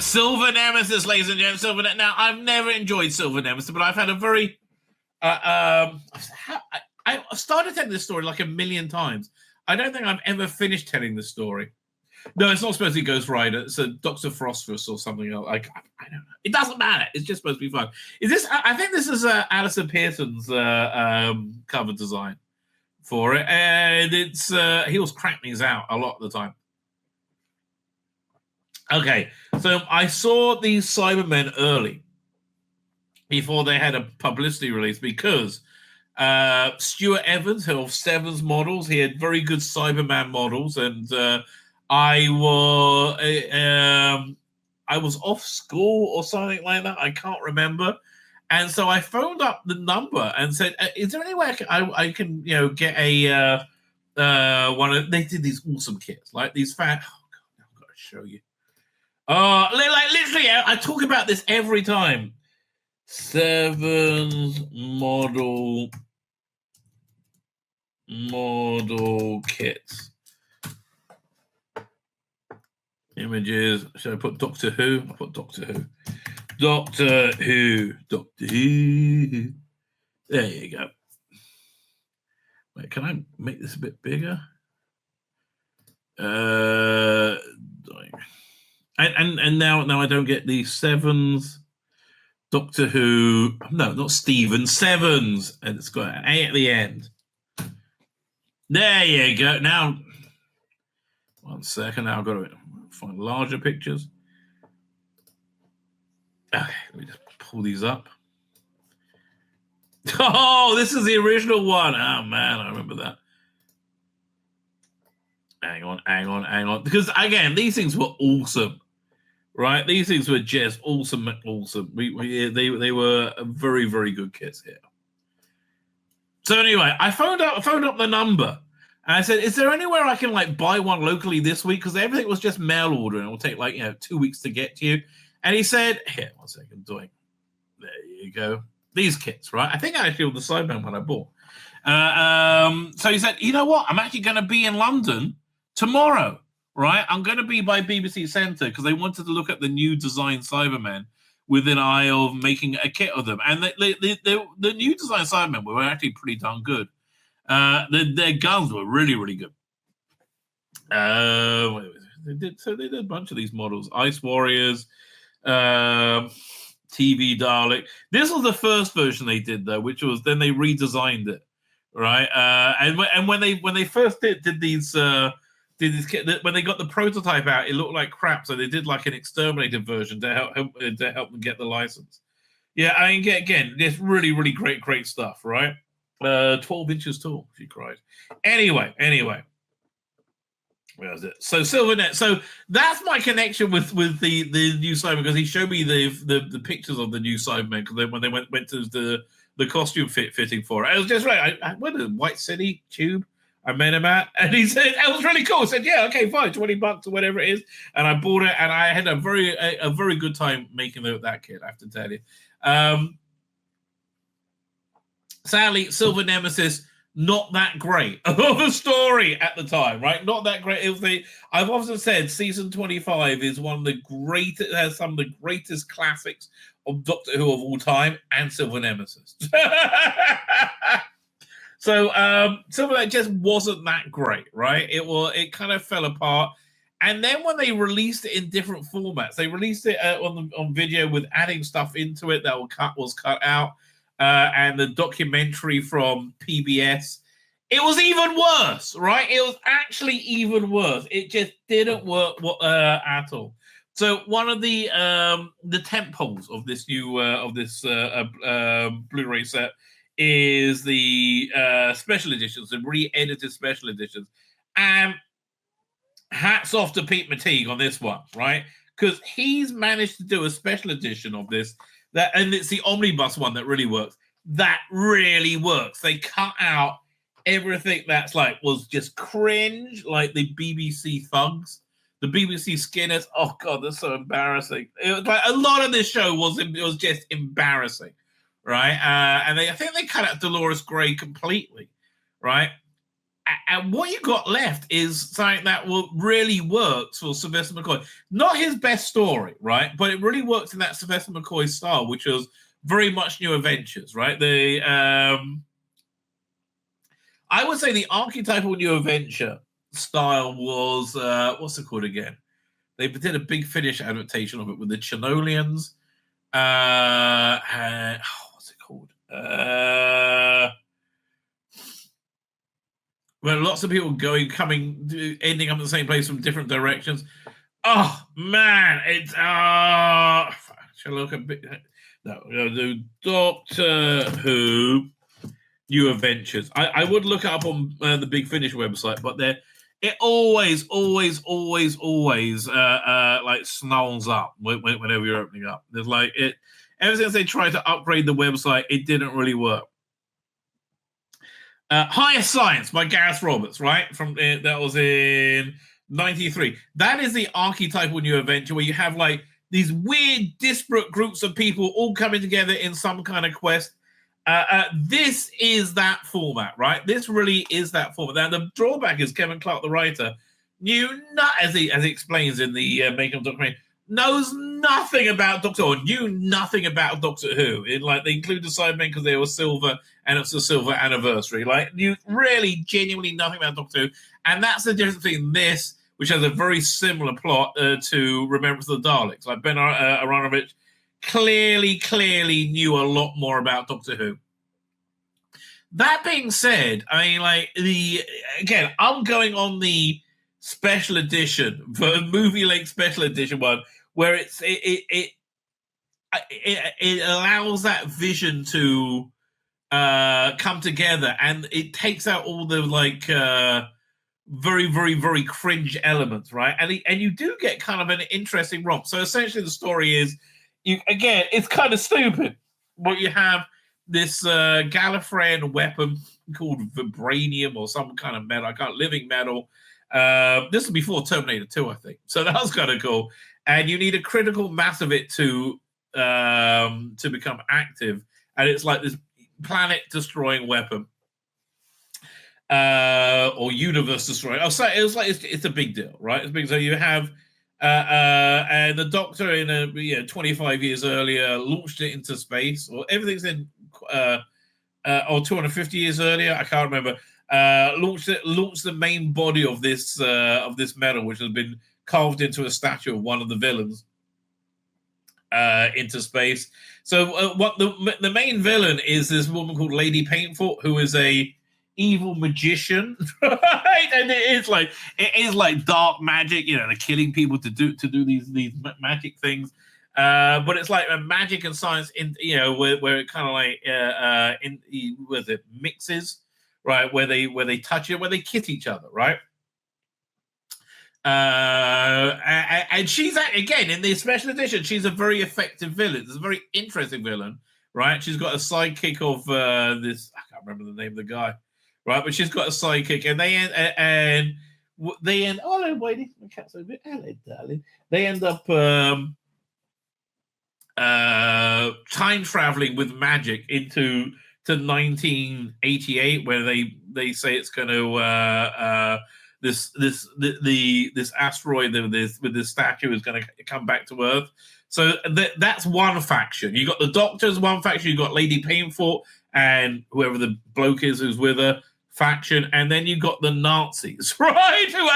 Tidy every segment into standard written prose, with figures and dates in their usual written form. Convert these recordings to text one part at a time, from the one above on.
Silver Nemesis, ladies and gentlemen. Silver Now, I've never enjoyed Silver Nemesis, but I've had a very... I started telling this story like a million times. I don't think I've ever finished telling the story. No, it's not supposed to be Ghost Rider. It's a Dr. Phosphorus or something else. I don't know. It doesn't matter. It's just supposed to be fun. I think this is Alison Pearson's cover design for it. And it's he was cracking these out a lot of the time. Okay, so I saw these Cybermen early before they had a publicity release because Stuart Evans, who of Seven's models, he had very good Cyberman models, and I was off school or something like that. I can't remember, and so I phoned up the number and said, "Is there any way I can get a one of?" They did these awesome kits, like these fat. Oh God, I've got to show you. Oh, like literally, I talk about this every time. Seven's model kits. Images. Should I put Doctor Who? I'll put Doctor Who. Doctor Who. There you go. Wait, can I make this a bit bigger? And now I don't get the Sevens. Doctor Who. No, not Steven. Sevens. And it's got an A at the end. There you go. Now, 1 second. Now I've got to find larger pictures. Okay, let me just pull these up. Oh, this is the original one. Oh, man, I remember that. Hang on. Because, again, these things were awesome, right? These things were just awesome. They were very, very good kits here. So anyway, I phoned up the number, and I said, "Is there anywhere I can buy one locally this week? Because everything was just mail order, and it will take 2 weeks to get to you." And he said, "Here, 1 second, doing. There you go. These kits, right? I think actually all the Cyberman one I bought." So he said, "You know what? I'm actually going to be in London tomorrow, right? I'm going to be by BBC Centre because they wanted to look at the new design Cybermen with an eye of making a kit of them. And the new design Cybermen were actually pretty darn good. Their guns were really, really good. They did a bunch of these models. Ice Warriors, TV Dalek. This was the first version they did, though, which was then they redesigned it, right? And when they first did these when they got the prototype out, it looked like crap. So they did an exterminated version to help them get the license. Yeah, I mean, again, this really, really great stuff, right? 12 inches tall, she cried. Anyway. Where was it? So Silvernet. So that's my connection with the new Cyberman, because he showed me the pictures of the new Cyberman, because when they went to the costume fitting for it. I was just right. I went to White City Tube. I met him at, and he said it was really cool. I said, "Yeah, okay, fine, $20 or whatever it is," and I bought it, and I had a very good time making that kit, I have to tell you. Sadly, Silver Nemesis, not that great of a story at the time, right? Not that great. I've often said season 25 is one of the greatest, has some of the greatest classics of Doctor Who of all time, and Silver Nemesis. So Silver just wasn't that great, right? It kind of fell apart. And then when they released it in different formats, they released it on video with adding stuff into it that was cut out, and the documentary from PBS. It was even worse, right? It was actually even worse. It just didn't work at all. So one of the tent poles of this new Blu-ray set is the special editions, the re-edited special editions. And hats off to Pete Mateague on this one, right? Because he's managed to do a special edition of this, and it's the omnibus one that really works. That really works. They cut out everything that's was just cringe, like the BBC thugs, the BBC Skinners. Oh God, that's so embarrassing. It was a lot of this show was just embarrassing. Right, and I think they cut out Dolores Gray completely, right? and what you got left is something that really works for Sylvester McCoy. Not his best story, right? But it really works in that Sylvester McCoy style, which was very much New Adventures, right? I would say the archetypal New Adventure style was what's it called again? They did a Big Finish adaptation of it with the Chenolians. What's it called? Where lots of people ending up in the same place from different directions. Oh man, it's shall I look a bit? No, the Doctor Who New Adventures. I would look it up on the Big Finish website, but it always like snarls up whenever you're opening up. There's like it. Ever since they tried to upgrade the website, it didn't really work. Higher Science by Gareth Roberts, right? That was in 93. That is the archetypal New Adventure where you have like these weird, disparate groups of people all coming together in some kind of quest. This is that format, right? This really is that format. Now, the drawback is Kevin Clark, the writer, as he explains in the making of documentary, knows nothing about Doctor Who, knew nothing about Doctor Who. They include the Cybermen because they were silver and it's a silver anniversary. Like, knew really genuinely nothing about Doctor Who. And that's the difference between this, which has a very similar plot to Remembrance of the Daleks. Like Ben Aronovich clearly knew a lot more about Doctor Who. That being said, I mean, again, I'm going on the special edition, the movie length special edition one, where it allows that vision to come together, and it takes out all the very cringe elements, right? And you do get kind of an interesting romp. So essentially, the story is, it's kind of stupid, but you have this Gallifreyan weapon called vibranium or some kind of metal, living metal. This was before Terminator 2, I think. So that was kind of cool. And you need a critical mass of it to become active. And it's like this planet-destroying weapon. Or universe destroying. So it's a big deal, right? It's big. So you have and the Doctor in 25 years earlier launched it into space, or everything's in or 250 years earlier, I can't remember. Launched the main body of this metal, which has been carved into a statue of one of the villains into space. So what the main villain is this woman called Lady Painful, who is a evil magician, right? And it is like dark magic, they're killing people to do these magic things. But it's like a magic and science in where it kind of like mixes, right? Where they touch it, where they kiss each other, right? And she's again in the special edition. She's a very effective villain. It's a very interesting villain, right? She's got a sidekick of this. I can't remember the name of the guy, right? But she's got a sidekick, and they end. Oh, wait, my cat's a bit. Hello, darling. They end up time traveling with magic to 1988, where they say it's going to this asteroid with this statue is going to come back to Earth. So that's one faction. You got the Doctors, one faction. You got Lady Painful and whoever the bloke is who's with her faction, and then you got the Nazis, right? Who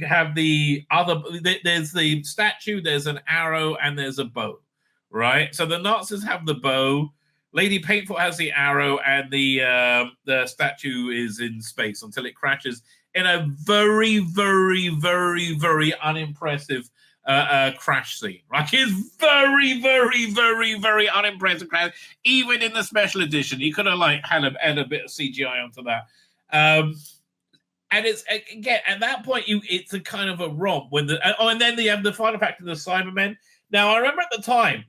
have the other. There's the statue, there's an arrow, and there's a bow, right? So the Nazis have the bow. Lady Painful has the arrow, and the statue is in space until it crashes in a very unimpressive crash scene. Like, it's very unimpressive crash. Even in the special edition, you could have add a bit of CGI onto that. And it's again at that point, it's a kind of a romp when and then you have the final factor, the Cybermen. Now, I remember at the time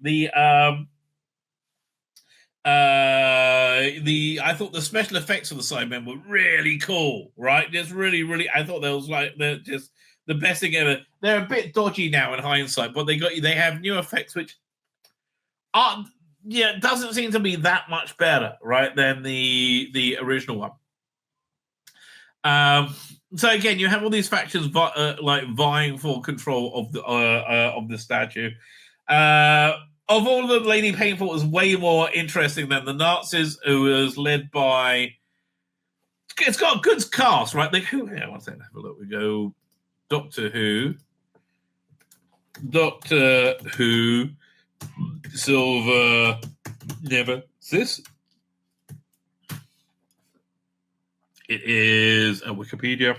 I thought the special effects of the Cybermen were really cool, right? Just really, I thought they're just the best thing ever. They're a bit dodgy now in hindsight, but they have new effects which doesn't seem to be that much better, right, than the original one. So again, you have all these factions like vying for control of the statue. Of all of them, Lady Painful was way more interesting than the Nazis, who was led by. It's got a good cast, right? Like who? Yeah, one second. Have a look. We go. Doctor Who, Silver, Nemesis. It is a Wikipedia.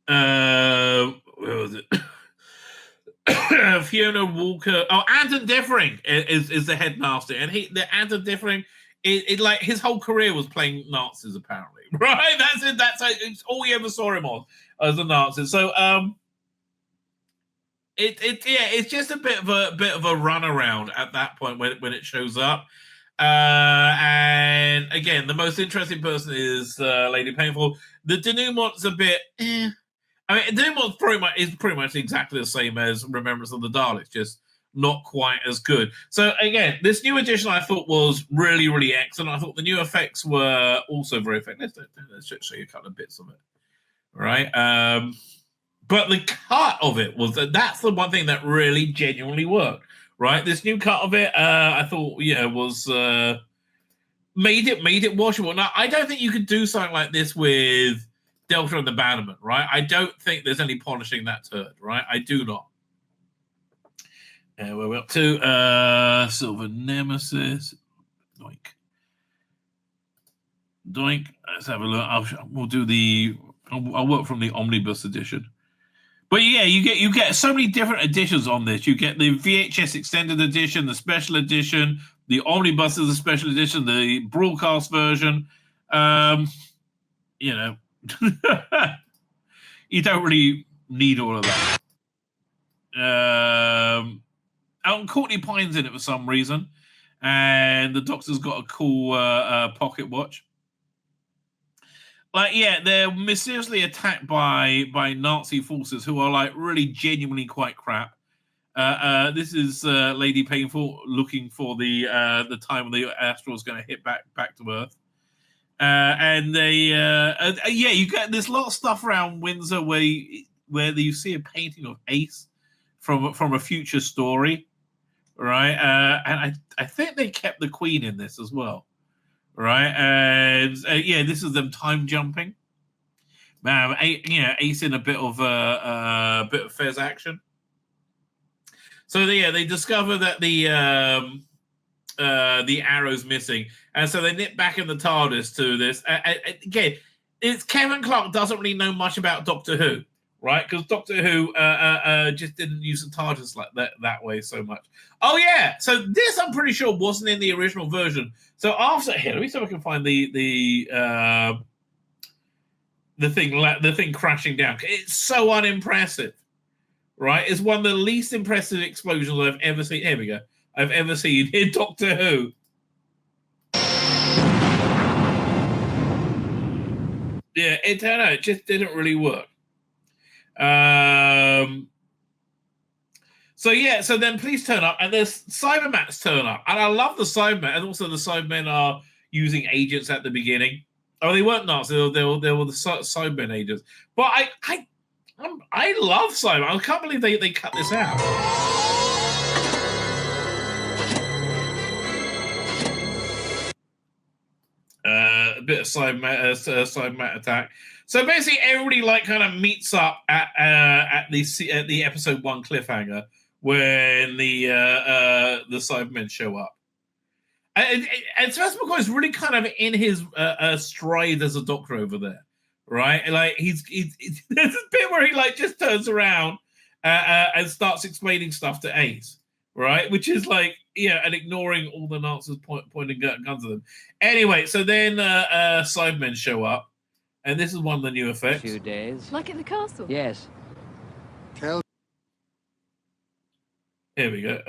Where was it? Fiona Walker. Oh, Anton Deffering is the headmaster, and Anton Deffering. It like his whole career was playing Nazis, apparently. Right? That's it. It's all you ever saw him on as a Nazi. So it's just a bit of a runaround at that point when it shows up. And again, the most interesting person is Lady Painful. The denouement's a bit. I mean, denouement is pretty much exactly the same as Remembrance of the Daleks, just not quite as good. So again, this new edition I thought was really, really excellent. I thought the new effects were also very effective. Let's just show you a couple of bits of it. Right? But the cut of it that's the one thing that really genuinely worked. Right? This new cut of it, I thought, was made it watchable. Now, I don't think you could do something like this with Delta and the Bannerman, right? I don't think there's any polishing that turd, right? I do not. Where we're up to Silver Nemesis. Doink. Let's have a look. I'll work from the omnibus edition. But yeah, you get so many different editions on this. You get the VHS extended edition, the special edition, the omnibus is a special edition, the broadcast version. You don't really need all of that. Courtney Pine's in it for some reason, and the Doctor's got a cool pocket watch. They're mysteriously attacked by Nazi forces who are like really genuinely quite crap. This is Lady Painful looking for the time when the asteroid's going to hit back to Earth. And they, you get this lot of stuff around Windsor where you see a painting of Ace from a future story, right? And I think they kept the Queen in this as well, right? And this is them time jumping. Man, Ace in a bit of Fez action. So they discover that the arrow's missing, and so they nip back in the TARDIS to this. Again, it's Kevin Clark doesn't really know much about Doctor Who, right? Because Doctor Who just didn't use the TARDIS like that way so much. Oh yeah, so this I'm pretty sure wasn't in the original version. So after here, let me see if I can find the thing crashing down. It's so unimpressive, right? It's one of the least impressive explosions I've ever seen. Here we go. I've ever seen in Doctor Who. Yeah, it just didn't really work. So then police turn up, and there's Cybermats turn up, and I love the Cybermen, and also the Cybermen are using agents at the beginning. Oh, they weren't Nazis; they were the Cybermen agents. But I love Cybermen. I can't believe they cut this out. A bit of Cybermat attack. So basically, everybody kind of meets up at the episode 1 cliffhanger when the Cybermen show up. And Sebastian McCoy is really kind of in his stride as a Doctor over there, right? Like he's there's a bit where he just turns around and starts explaining stuff to Ace, right? Which is and ignoring all the Nazis pointing guns at them. Anyway, so then Cybermen show up, and this is one of the new effects. A few days. Like at the castle? Yes. Here we go.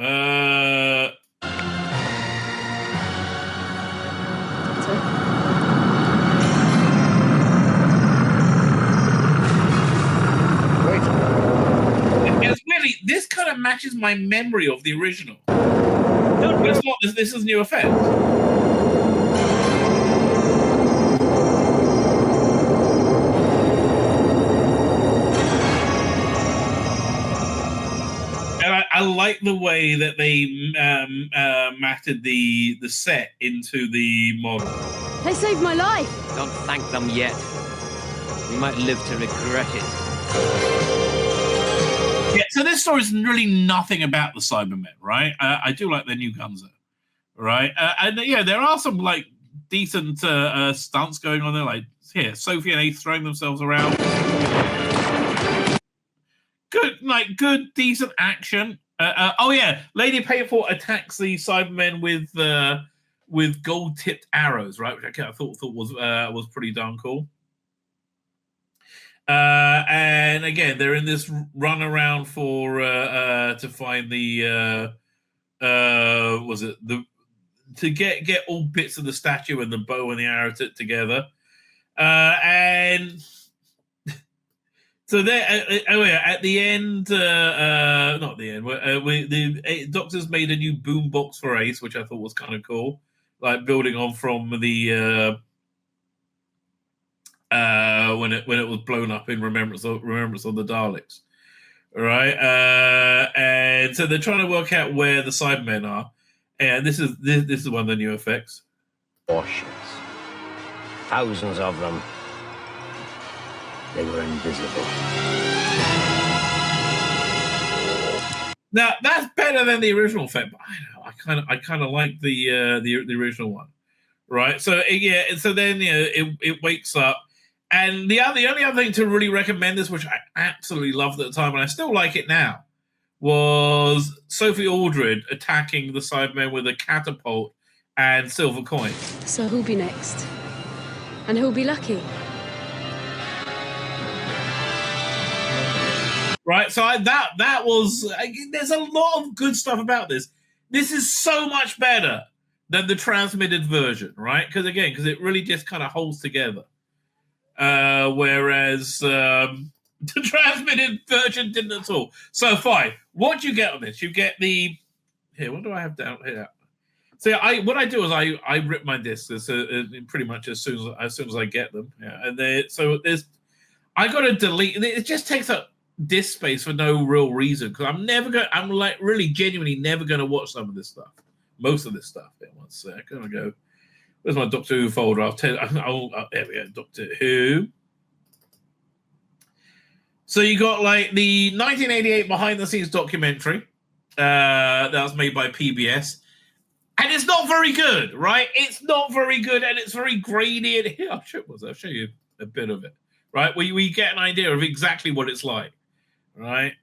It's really, this kind of matches my memory of the original. But it's not. This is new effect. like the way that they matted the set into the model. They saved my life. Don't thank them yet. We might live to regret it. Yeah, so this story is really nothing about the Cybermen, right? I do like their new guns, though, right? And yeah, there are some like decent stunts going on there. Like here, Sophie and Ace throwing themselves around. Good, decent action. Oh yeah, Lady Payfort attacks the Cybermen with gold-tipped arrows, right? Which I thought was pretty darn cool. And again, they're in this run around for to find the to get all bits of the statue and the bow and the arrow together, and so there. At the end, not the end. The Doctor's made a new boombox for Ace, which I thought was kind of cool, like building on from the. When it was blown up in remembrance of the Daleks, right? And so they're trying to work out where the Cybermen are, and this is one of the new effects. Warships, thousands of them. They were invisible. Now that's better than the original effect, but I kind of like the original one, right? So yeah, so then it wakes up. And the only other thing to really recommend this, which I absolutely loved at the time, and I still like it now, was Sophie Aldred attacking the Cybermen with a catapult and silver coin. So who'll be next? And who'll be lucky? Right, so that was... There's a lot of good stuff about this. This is so much better than the transmitted version, right? Because it really just kind of holds together. Whereas the transmitted version didn't at all. So fine. What do you get on this? You get the what do I have down here? So what I do is I rip my discs pretty much as soon as I get them. Yeah, and I got to delete. It just takes up disk space for no real reason because I'm like really genuinely never going to watch some of this stuff. Most of this stuff. Yeah, one sec. I'm gonna go. Where's my Doctor Who folder? There we go, Doctor Who. So you got like the 1988 behind-the-scenes documentary that was made by PBS, and it's not very good, right? It's not very good, and it's very grainy. And here, I'll show you a bit of it, right? Where we get an idea of exactly what it's like, right?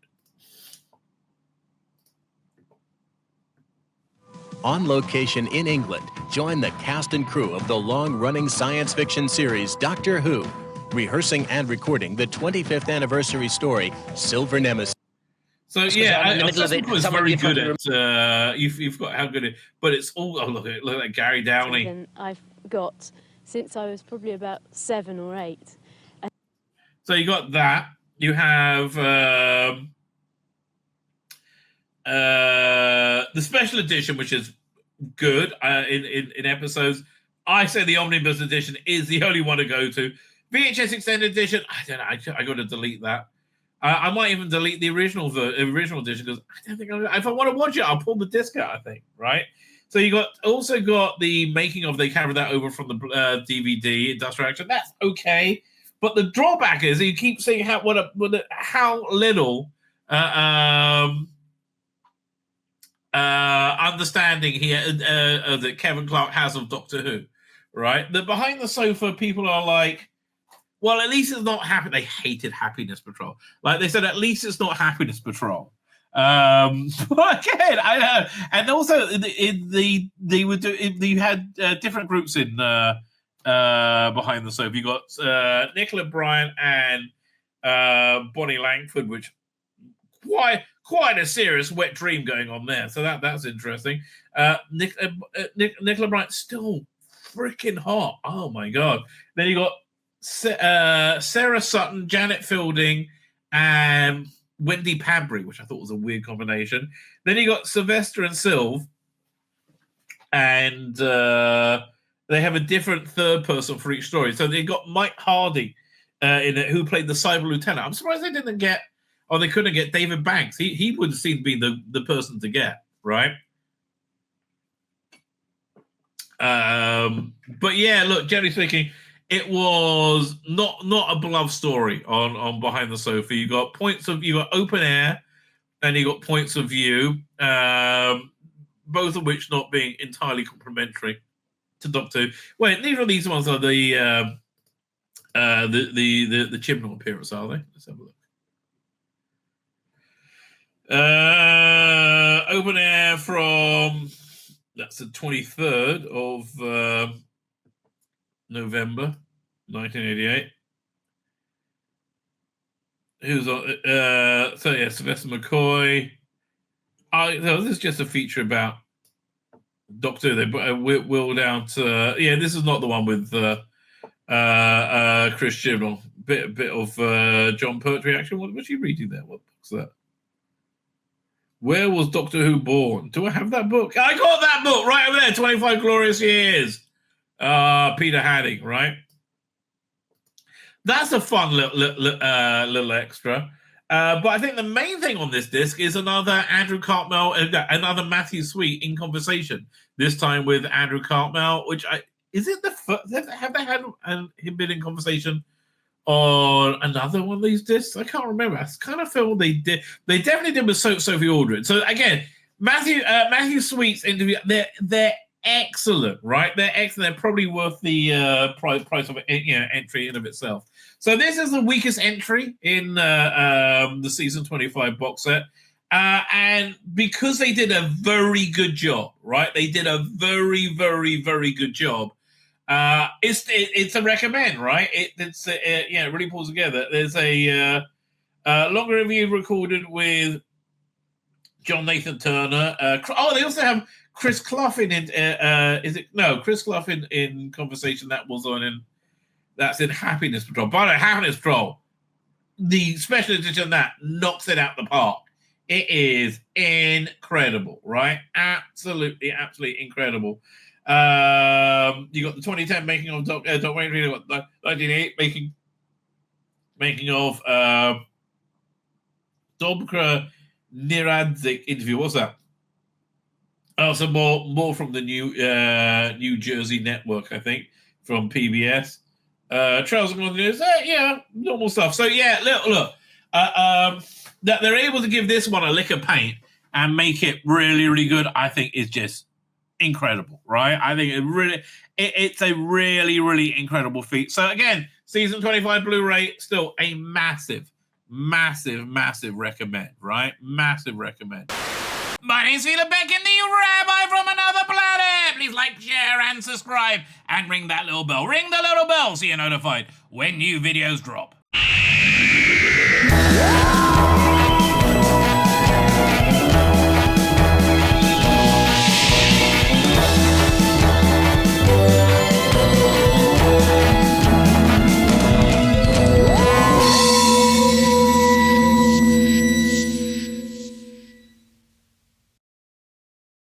On location in England, join the cast and crew of the long-running science fiction series Doctor Who, rehearsing and recording the 25th anniversary story, Silver Nemesis. So yeah, in the middle of it, was very good at. You've got how good it, but it's all. Oh look at Gary Downey. I've got since I was probably about 7 or 8. So you got that. You have the special edition, which is good in episodes. I say the omnibus edition is the only one to go to. VHS extended edition, I don't know. I got to delete that. I might even delete the original edition because I don't think if I want to watch it, I'll pull the disc out. I think, right? So you also got the making of. They carried that over from the DVD Industrial Action. That's okay, but the drawback is you keep seeing how little understanding here that Kevin Clark has of Doctor Who, right? The behind the sofa people are like, well, at least it's not happy. They hated Happiness Patrol. Like they said, at least it's not Happiness Patrol. But again, I know. And also, you had different groups in behind the sofa. You got Nicola Bryant and Bonnie Langford, which quite a serious wet dream going on there. So that's interesting. Nicola Bryant still freaking hot. Oh my god. Then you got Sarah Sutton, Janet Fielding, and Wendy Padbury, which I thought was a weird combination. Then you got Sylvester and Sylv, and they have a different third person for each story. So they got Mike Hardy in it, who played the Cyber Lieutenant. I'm surprised they didn't get. or they couldn't get David Banks. He would seem to be the person to get, right? But yeah, look, generally speaking, it was not a beloved story on Behind the Sofa. You got open air, and you got points of view, both of which not being entirely complementary to Doctor Who. Wait, neither of these ones are the Chibnall appearance, are they? Let's have a look. Open air from that's the 23rd of November 1988. Who's on? So yeah, Sylvester McCoy. This is just a feature about Doctor Who. They will down to This is not the one with Chris Chibnall. Bit of John Pertwee action. What's she reading there? What book's that? Where was Doctor Who born? Do I have that book? I got that book right over there. 25 Glorious Years. Peter Hadding, right? That's a fun little extra. But I think the main thing on this disc is another Andrew Cartmel, another Matthew Sweet in conversation. This time with Andrew Cartmel, which is it the first? Have they had him been in conversation on another one of these discs? I can't remember. I kind of feel they did. They definitely did with Sophie Aldred. So again, Matthew Sweet's interview. They're excellent, right? They're excellent. They're probably worth the price of entry in of itself. So this is the weakest entry in the season 25 box set. And because they did a very good job, right? They did a very, very, very good job. It's a recommend, right? It really pulls together. There's a longer review recorded with John Nathan Turner. They also have Chris Clough in Chris Clough in conversation that was that's in Happiness Patrol. By the way, Happiness Patrol, the special edition of that knocks it out the park. It is incredible, right? Absolutely incredible. You got the 2010 making of Doc Wayne, you got the 1988 making of Dobka Niradzik interview. What's that? So more from the New Jersey network, I think, from PBS. Trails and Continues, normal stuff. So yeah, look, that they're able to give this one a lick of paint and make it really, really good, I think is just incredible, right? I think it's a really, really incredible feat. So again, season 25 Blu-ray, still a massive recommend, right? Massive recommend. My name's Tzvi Lebetkin, the Rabbi from another planet. Please like, share, and subscribe, and ring that little bell. Ring the little bell so you're notified when new videos drop.